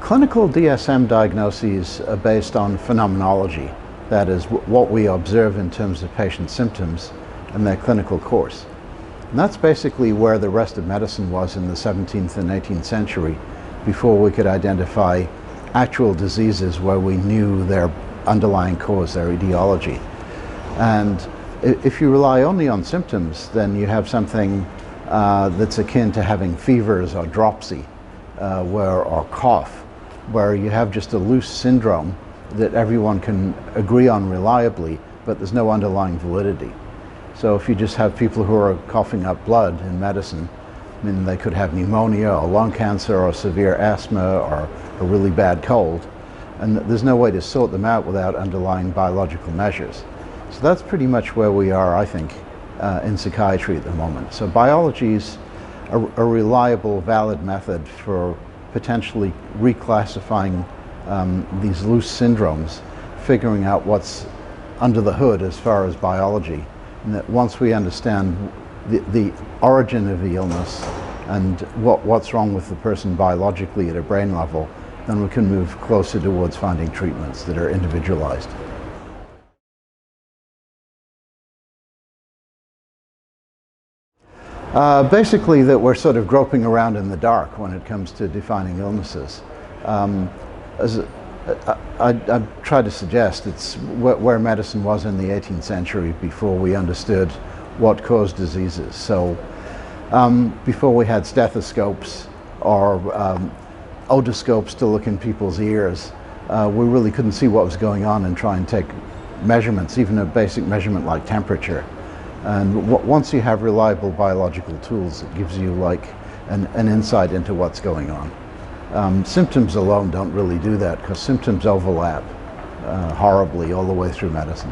Clinical DSM diagnoses are based on phenomenology, that is, what we observe in terms of patient symptoms and their clinical course. And that's basically where the rest of medicine was in the 17th and 18th century, before we could identify actual diseases where we knew their underlying cause, their etiology. And if you rely only on symptoms, then you have something that's akin to having fevers or dropsy, or cough, where you have just a loose syndrome that everyone can agree on reliably, but there's no underlying validity. So if you just have people who are coughing up blood in medicine, I mean, they could have pneumonia or lung cancer or severe asthma or a really bad cold, and there's no way to sort them out without underlying biological measures. So that's pretty much where we are, I think, in psychiatry at the moment. So biology is a reliable, valid method for potentially reclassifying these loose syndromes, figuring out what's under the hood as far as biology, and that once we understand the origin of the illness and what's wrong with the person biologically at a brain level, then we can move closer towards finding treatments that are individualized. Basically that we're sort of groping around in the dark when it comes to defining illnesses. As I tried to suggest, it's where medicine was in the 18th century before we understood what caused diseases. So before we had stethoscopes or otoscopes to look in people's ears, we really couldn't see what was going on and try and take measurements, even a basic measurement like temperature. And once you have reliable biological tools, it gives you like an insight into what's going on. Symptoms alone don't really do that, because symptoms overlap horribly all the way through medicine.